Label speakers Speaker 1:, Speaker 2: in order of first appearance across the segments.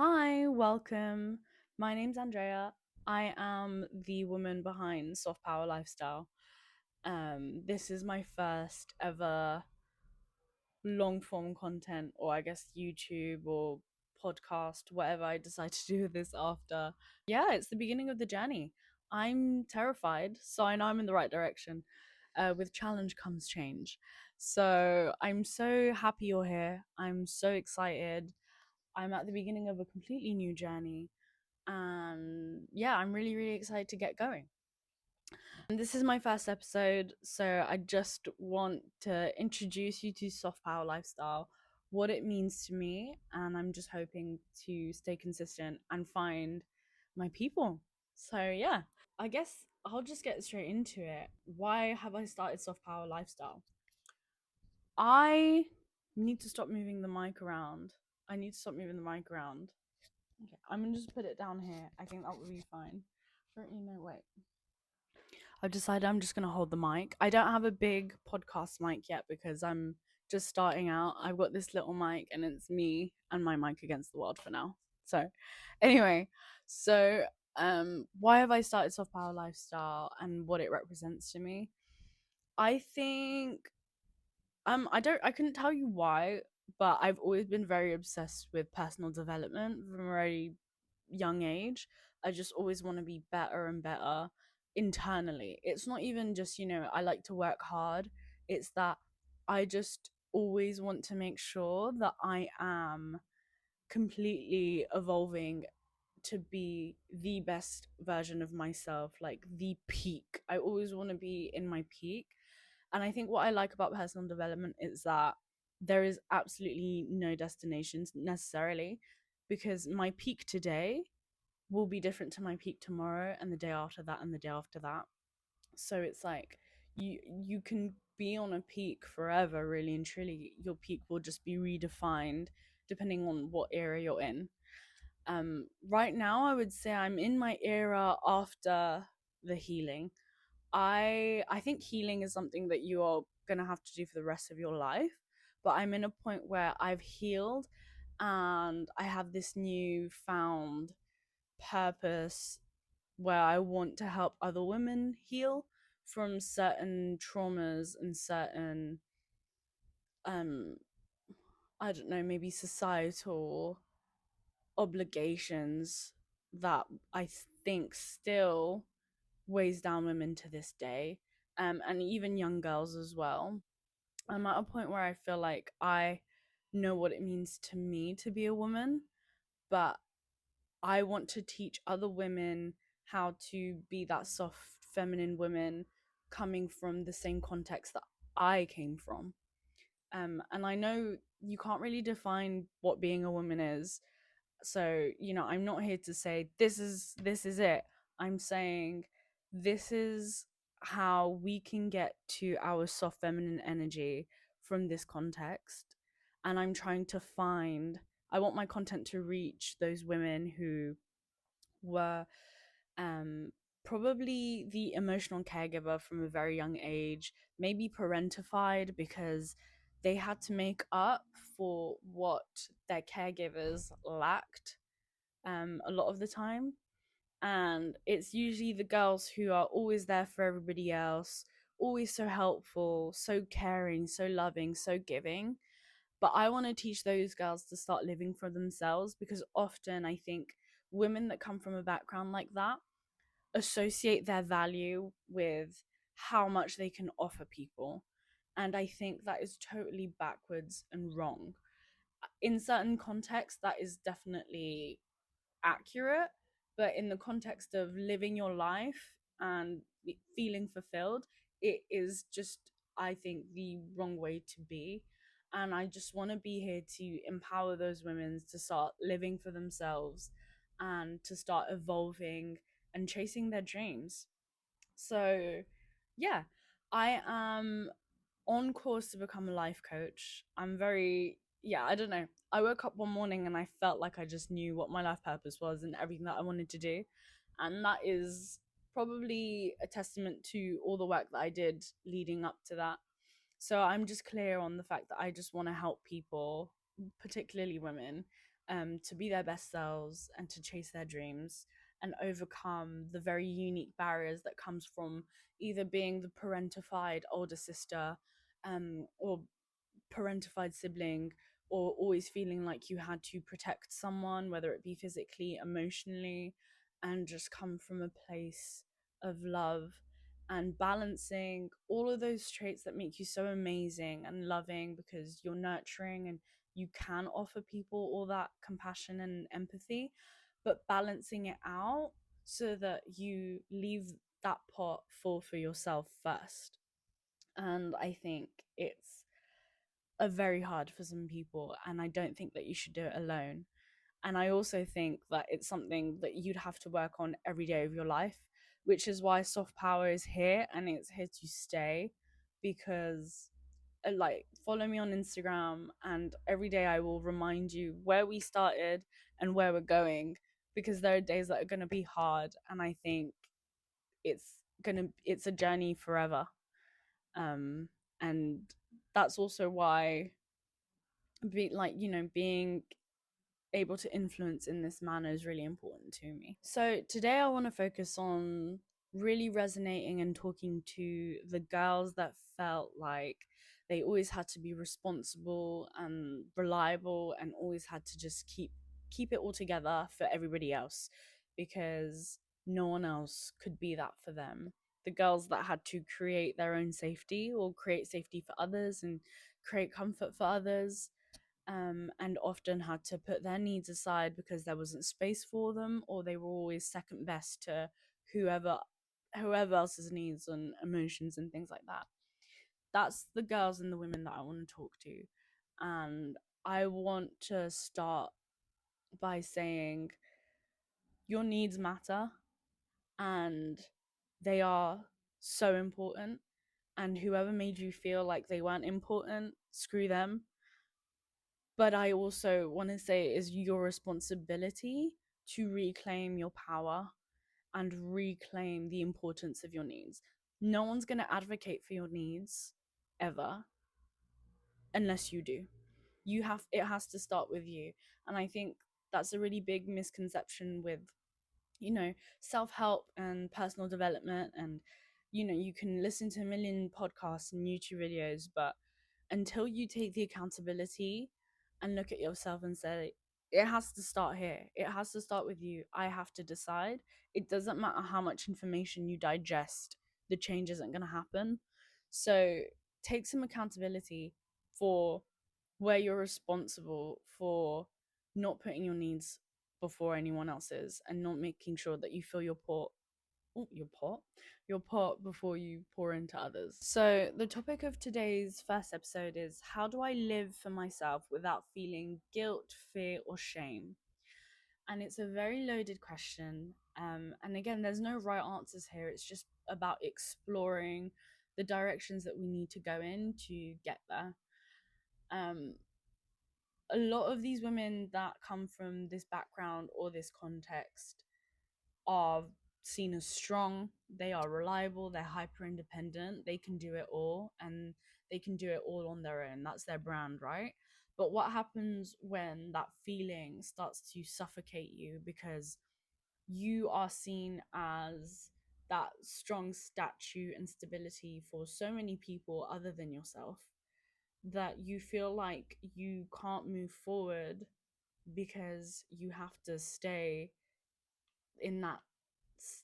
Speaker 1: Hi, welcome. My name's Andrea. I am the woman behind Soft Power Lifestyle. This is my first ever long form content, or I guess YouTube or podcast, whatever I decide to do with this after. Yeah, it's the beginning of the journey. I'm terrified, so I know I'm in the right direction. With challenge comes change. So I'm so happy you're here. I'm so excited. I'm at the beginning of a completely new journey. And yeah, I'm really, really excited to get going. And this is my first episode, so I just want to introduce you to Soft Power Lifestyle, what it means to me, and I'm just hoping to stay consistent and find my people. So yeah, I guess I'll just get straight into it. Why have I started Soft Power Lifestyle? I need to stop moving the mic around. I need to stop moving the mic around. Okay, I'm gonna just put it down here. I think that will be fine. Don't you know? Wait. I've decided I'm just gonna hold the mic. I don't have a big podcast mic yet because I'm just starting out. I've got this little mic and it's me and my mic against the world for now. So, anyway, so why have I started Soft Power Lifestyle and what it represents to me? I think I couldn't tell you why, but I've always been very obsessed with personal development from a very young age. I just always want to be better and better internally. It's not even just, I like to work hard. It's that I just always want to make sure that I am completely evolving to be the best version of myself, like the peak. I always want to be in my peak. And I think what I like about personal development is that there is absolutely no destinations necessarily, because my peak today will be different to my peak tomorrow and the day after that and the day after that. So it's like you can be on a peak forever, really and truly. Your peak will just be redefined depending on what era you're in. Right now I would say I'm in my era after the healing. I think healing is something that you are gonna have to do for the rest of your life. But I'm in a point where I've healed and I have this new found purpose where I want to help other women heal from certain traumas and certain um I don't know, maybe societal obligations that I think still weighs down women to this day, and even young girls as well. I'm at a point where I feel like I know what it means to me to be a woman, but I want to teach other women how to be that soft, feminine woman coming from the same context that I came from. And I know you can't really define what being a woman is. So, I'm not here to say this is it. I'm saying this is how we can get to our soft feminine energy from this context. And I'm trying to find I want my content to reach those women who were um, probably the emotional caregiver from a very young age, maybe parentified because they had to make up for what their caregivers lacked a lot of the time. And it's usually the girls who are always there for everybody else, always so helpful, so caring, so loving, so giving. But I want to teach those girls to start living for themselves, because often I think women that come from a background like that associate their value with how much they can offer people. And I think that is totally backwards and wrong. In certain contexts, that is definitely accurate, but in the context of living your life and feeling fulfilled, it is just, I think, the wrong way to be. And I just want to be here to empower those women to start living for themselves and to start evolving and chasing their dreams. So, yeah, I am on course to become a life coach. Yeah, I don't know. I woke up one morning and I felt like I just knew what my life purpose was and everything that I wanted to do. And that is probably a testament to all the work that I did leading up to that. So I'm just clear on the fact that I just want to help people, particularly women, to be their best selves and to chase their dreams and overcome the very unique barriers that comes from either being the parentified older sister, or parentified sibling, or always feeling like you had to protect someone, whether it be physically, emotionally, and just come from a place of love, and balancing all of those traits that make you so amazing and loving because you're nurturing and you can offer people all that compassion and empathy, but balancing it out so that you leave that pot full for yourself first. And I think it's very hard for some people, and I don't think that you should do it alone. And I also think that it's something that you'd have to work on every day of your life, which is why soft power is here and it's here to stay. Because like, follow me on Instagram, and every day I will remind you where we started and where we're going, because there are days that are going to be hard, and I think it's a journey forever. um and that's also why being able to influence in this manner is really important to me. So today I want to focus on really resonating and talking to the girls that felt like they always had to be responsible and reliable and always had to just keep it all together for everybody else, because no one else could be that for them. The girls that had to create their own safety or create safety for others and create comfort for others, and often had to put their needs aside because there wasn't space for them, or they were always second best to whoever whoever else's needs and emotions and things like that. That's the girls and the women that I want to talk to. And I want to start by saying your needs matter, and they are so important. And whoever made you feel like they weren't important, screw them. But I also want to say it is your responsibility to reclaim your power and reclaim the importance of your needs. No one's going to advocate for your needs ever unless you do. It has to start with you. And I think that's a really big misconception with, self-help and personal development. And you can listen to a million podcasts and YouTube videos, but until you take the accountability and look at yourself and say, it has to start here, it has to start with you, I have to decide. It doesn't matter how much information you digest, the change isn't going to happen. So take some accountability for where you're responsible for not putting your needs before anyone else's, and not making sure that you fill your pot before you pour into others. So the topic of today's first episode is, how do I live for myself without feeling guilt, fear, or shame? And it's a very loaded question. And again, there's no right answers here. It's just about exploring the directions that we need to go in to get there. um a lot of these women that come from this background or this context are seen as strong, they are reliable, they're hyper independent, they can do it all, and they can do it all on their own. That's their brand, right? But what happens when that feeling starts to suffocate you because you are seen as that strong statue and stability for so many people other than yourself, that you feel like you can't move forward because you have to stay in that s-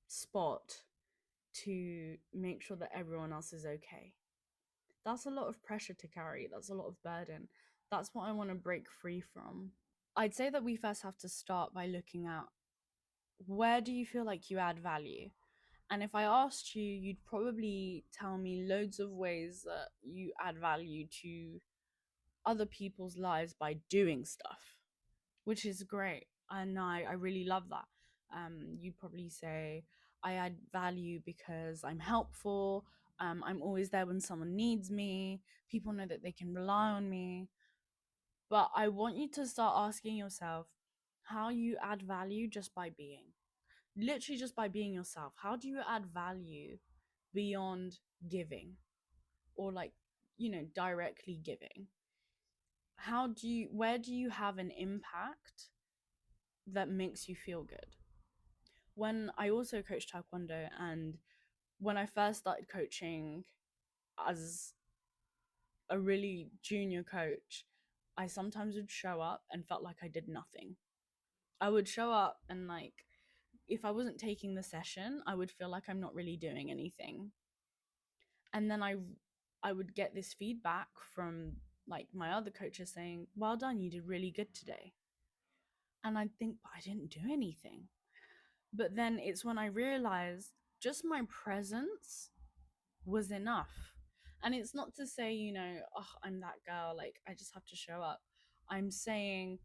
Speaker 1: spot to make sure that everyone else is okay. That's a lot of pressure to carry. That's a lot of burden. That's what I want to break free from. I'd say that we first have to start by looking at, where do you feel like you add value? And if I asked you, you'd probably tell me loads of ways that you add value to other people's lives by doing stuff, which is great. And I really love that. You'd probably say, I add value because I'm helpful. I'm always there when someone needs me. People know that they can rely on me. But I want you to start asking yourself how you add value just by being. Literally, just by being yourself. How do you add value beyond giving, or like, directly giving? where do you have an impact that makes you feel good? When I also coach taekwondo, and when I first started coaching as a really junior coach, I sometimes would show up and felt like I did nothing. I would show up and, like, if I wasn't taking the session, I would feel like I'm not really doing anything. And then I would get this feedback from, like, my other coaches saying, "Well done, you did really good today." And I'd think, "But I didn't do anything." But then it's when I realized just my presence was enough. And it's not to say, oh, I'm that girl, like I just have to show up. I'm saying,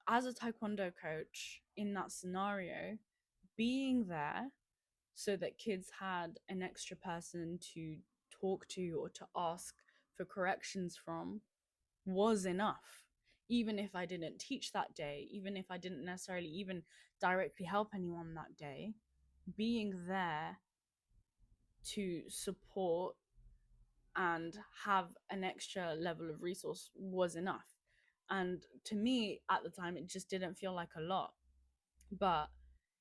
Speaker 1: as a taekwondo coach in that scenario, being there so that kids had an extra person to talk to or to ask for corrections from was enough. Even if I didn't teach that day, even if I didn't necessarily even directly help anyone that day, being there to support and have an extra level of resource was enough. And to me at the time, it just didn't feel like a lot, but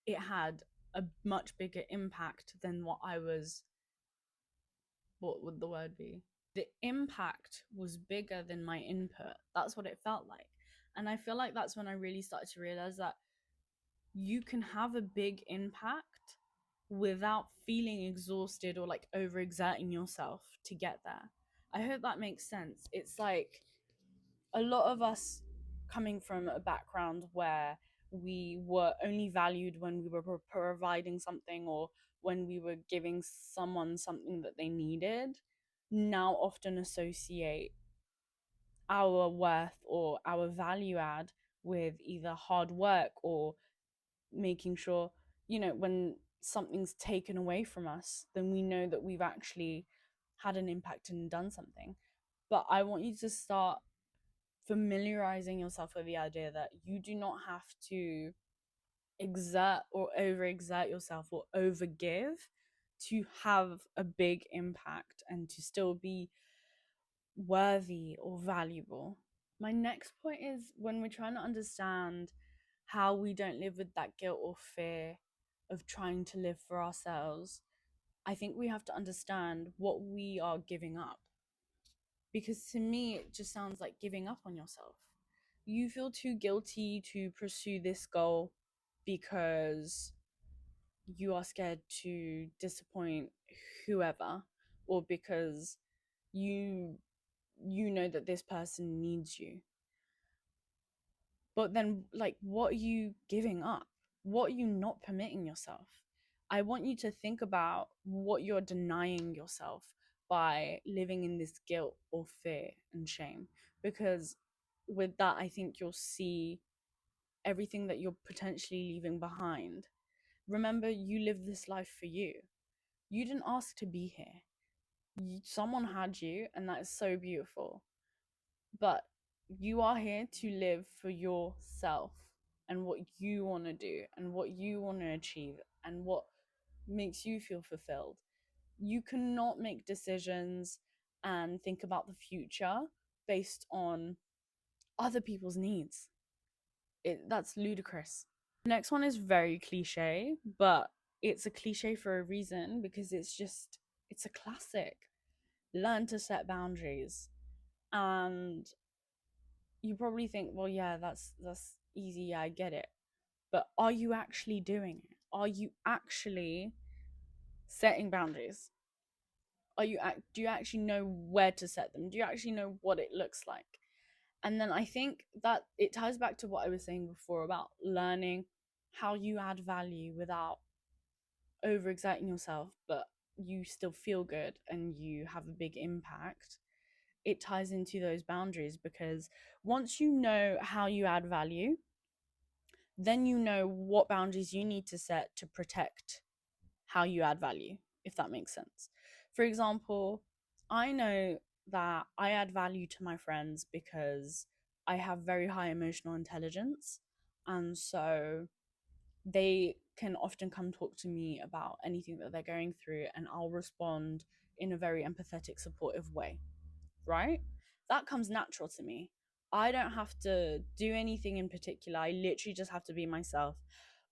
Speaker 1: it had a much bigger impact than what would the word be? The impact was bigger than my input. That's what it felt like. And I feel like that's when I really started to realize that you can have a big impact without feeling exhausted or like overexerting yourself to get there. I hope that makes sense. It's like a lot of us coming from a background where we were only valued when we were providing something or when we were giving someone something that they needed, now often associate our worth or our value add with either hard work or making sure, when something's taken away from us, then we know that we've actually had an impact and done something. But I want you to start familiarizing yourself with the idea that you do not have to exert or overexert yourself or overgive to have a big impact and to still be worthy or valuable. My next point is, when we're trying to understand how we don't live with that guilt or fear of trying to live for ourselves, I think we have to understand what we are giving up. Because to me, it just sounds like giving up on yourself. You feel too guilty to pursue this goal because you are scared to disappoint whoever, or because you know that this person needs you. But then, like, what are you giving up? What are you not permitting yourself? I want you to think about what you're denying yourself by living in this guilt or fear and shame. Because with that, I think you'll see everything that you're potentially leaving behind. Remember, you live this life for you. You didn't ask to be here. Someone had you, and that is so beautiful. But you are here to live for yourself and what you want to do and what you want to achieve and what makes you feel fulfilled. You cannot make decisions and think about the future based on other people's needs. That's ludicrous. The next one is very cliche, but it's a cliche for a reason, because it's a classic. Learn to set boundaries. And you probably think, well, yeah, that's easy, yeah, I get it. But are you actually doing it? Are you actually setting boundaries? Do you actually know where to set them? Do you actually know what it looks like? And then I think that it ties back to what I was saying before about learning how you add value without overexerting yourself, but you still feel good and you have a big impact. It ties into those boundaries, because once you know how you add value, then you know what boundaries you need to set to protect how you add value, if that makes sense. For example, I know that I add value to my friends because I have very high emotional intelligence. And so they can often come talk to me about anything that they're going through, and I'll respond in a very empathetic, supportive way, right? That comes natural to me. I don't have to do anything in particular. I literally just have to be myself.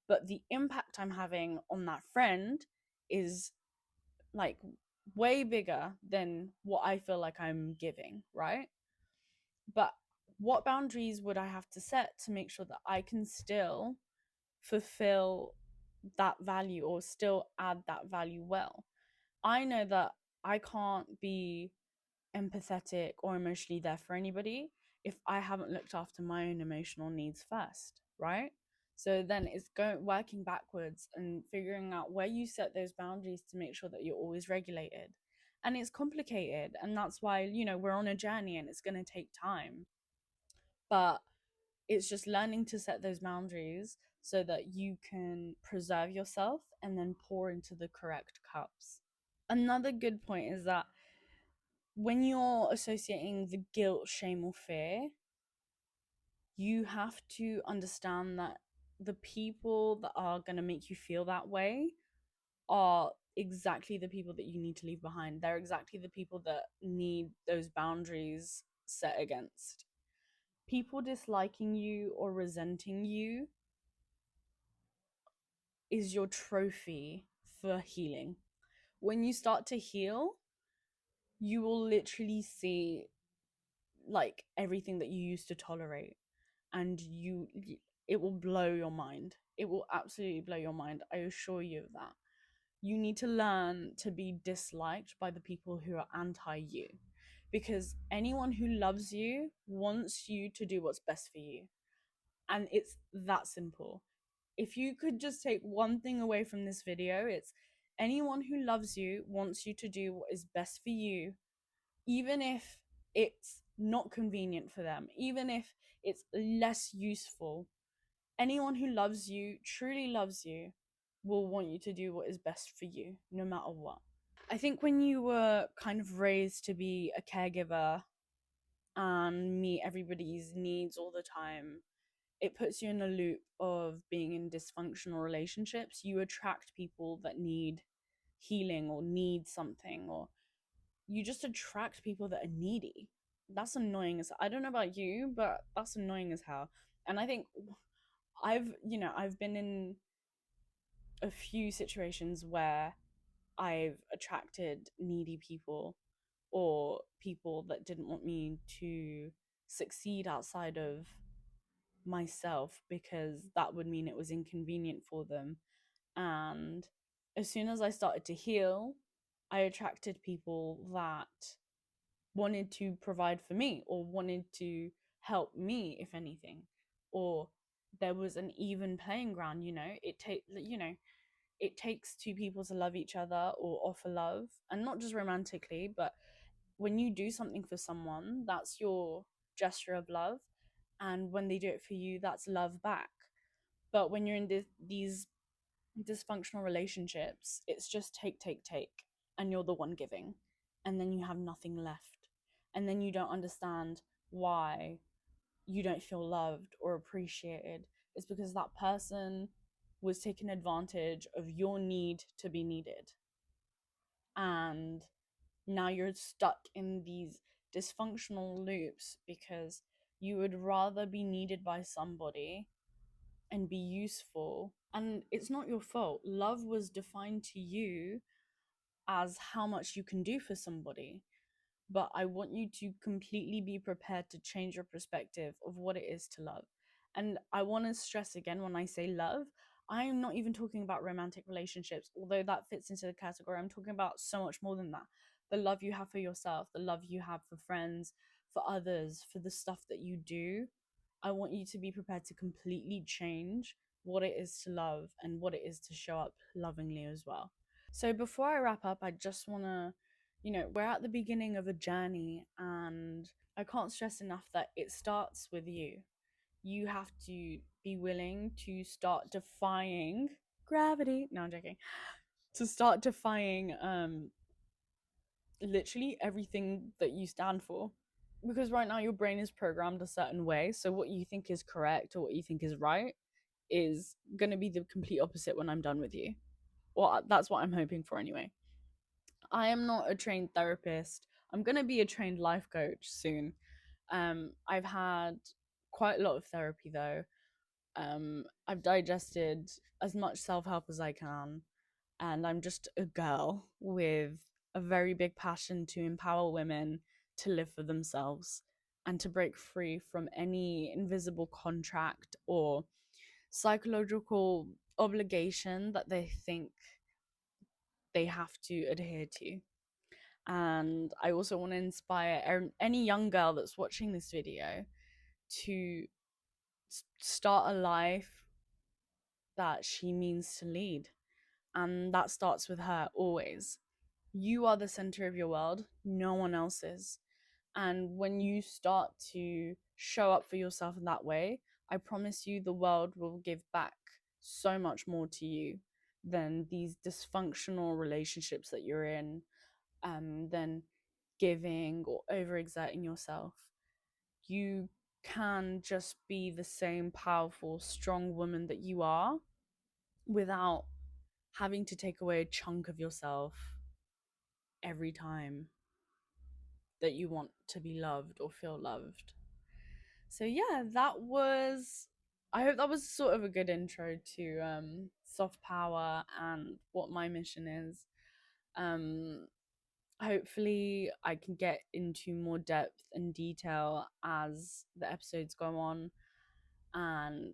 Speaker 1: But the impact I'm having on that friend is like way bigger than what I feel like I'm giving, right? But what boundaries would I have to set to make sure that I can still fulfill that value or still add that value well? I know that I can't be empathetic or emotionally there for anybody if I haven't looked after my own emotional needs first, right? So then it's going working backwards and figuring out where you set those boundaries to make sure that you're always regulated. And it's complicated, and that's why, we're on a journey and it's going to take time. But it's just learning to set those boundaries so that you can preserve yourself and then pour into the correct cups. Another good point is that when you're associating the guilt, shame, or fear, you have to understand that the people that are going to make you feel that way are exactly the people that you need to leave behind. They're exactly the people that need those boundaries set against. People disliking you or resenting you is your trophy for healing. When you start to heal, you will literally see like everything that you used to tolerate, and it will blow your mind. It will absolutely blow your mind, I assure you of that. You need to learn to be disliked by the people who are anti you, because anyone who loves you wants you to do what's best for you, and it's that simple. If you could just take one thing away from this video, it's anyone who loves you wants you to do what is best for you, even if it's not convenient for them, even if it's less useful. Anyone who loves you, truly loves you, will want you to do what is best for you, no matter what. I think when you were kind of raised to be a caregiver and meet everybody's needs all the time, it puts you in a loop of being in dysfunctional relationships. You attract people that need healing or need something, or you just attract people that are needy. That's annoying as I don't know about you, but that's annoying as hell. And I think I've been in a few situations where I've attracted needy people or people that didn't want me to succeed outside of myself, because that would mean it was inconvenient for them. And as soon as I started to heal, I attracted people that wanted to provide for me or wanted to help me, if anything, or there was an even playing ground. It takes two people to love each other or offer love, and not just romantically, but when you do something for someone, that's your gesture of love, and when they do it for you, that's love back. But when you're in these dysfunctional relationships, it's just take, take, take, and you're the one giving, and then you have nothing left, and then you don't understand why you don't feel loved or appreciated. It's because that person was taking advantage of your need to be needed, and now you're stuck in these dysfunctional loops because you would rather be needed by somebody and be useful. And it's not your fault. Love was defined to you as how much you can do for somebody. But I want you to completely be prepared to change your perspective of what it is to love. And I want to stress again, when I say love, I'm not even talking about romantic relationships, although that fits into the category. I'm talking about so much more than that. The love you have for yourself, the love you have for friends, for others, for the stuff that you do. I want you to be prepared to completely change what it is to love and what it is to show up lovingly as well. So before I wrap up, I just want to, we're at the beginning of a journey, and I can't stress enough that it starts with you. You have to be willing to start defying gravity. No, I'm joking. To start defying literally everything that you stand for. Because right now your brain is programmed a certain way. So what you think is correct or what you think is right is going to be the complete opposite when I'm done with you. Well, that's what I'm hoping for anyway. I am not a trained therapist. I'm going to be a trained life coach soon. I've had quite a lot of therapy though. I've digested as much self help as I can, and I'm just a girl with a very big passion to empower women to live for themselves and to break free from any invisible contract or psychological obligation that they think they have to adhere to. And I also want to inspire any young girl that's watching this video to start a life that she means to lead. And that starts with her always. You are the center of your world, no one else is. And when you start to show up for yourself in that way, I promise you the world will give back so much more to you than these dysfunctional relationships that you're in, than giving or overexerting yourself. You can just be the same powerful, strong woman that you are without having to take away a chunk of yourself every time that you want to be loved or feel loved. So yeah, that was, I hope that was sort of a good intro to soft power and what my mission is. Um Hopefully I can get into more depth and detail as the episodes go on, and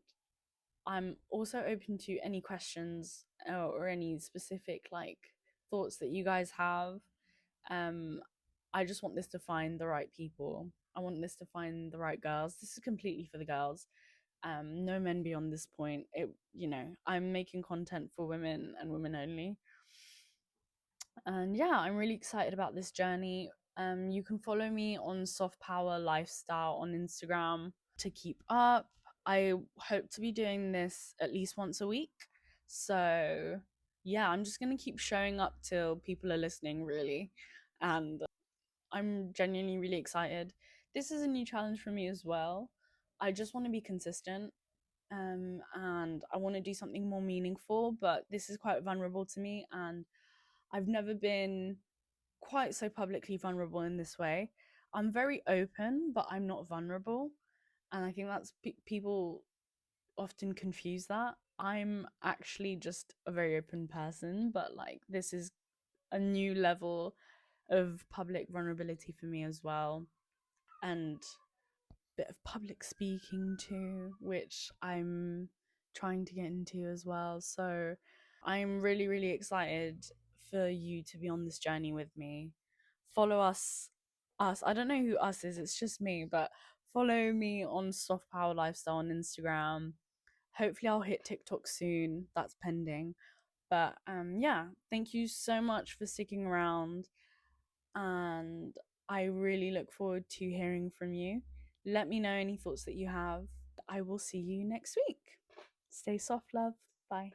Speaker 1: I'm also open to any questions or any specific like thoughts that you guys have. um I just want this to find the right people. I want this to find the right girls. This is completely for the girls. No men beyond this point. I'm making content for women and women only. And yeah, I'm really excited about this journey. You can follow me on Soft Power Lifestyle on Instagram to keep up. I hope to be doing this at least once a week. So yeah, I'm just gonna keep showing up till people are listening, really. And I'm genuinely really excited. This is a new challenge for me as well. I just want to be consistent, and I want to do something more meaningful, but this is quite vulnerable to me, and I've never been quite so publicly vulnerable in this way. I'm very open, but I'm not vulnerable. And I think that's people often confuse that. I'm actually just a very open person, but like this is a new level of public vulnerability for me as well. And bit of public speaking too, which I'm trying to get into as well. So I'm really, really excited for you to be on this journey with me. Follow us. I don't know who us is, it's just me, but follow me on Soft Power Lifestyle on Instagram. Hopefully I'll hit TikTok soon. That's pending. But yeah, thank you so much for sticking around, and I really look forward to hearing from you. Let me know any thoughts that you have. I will see you next week. Stay soft, love. Bye.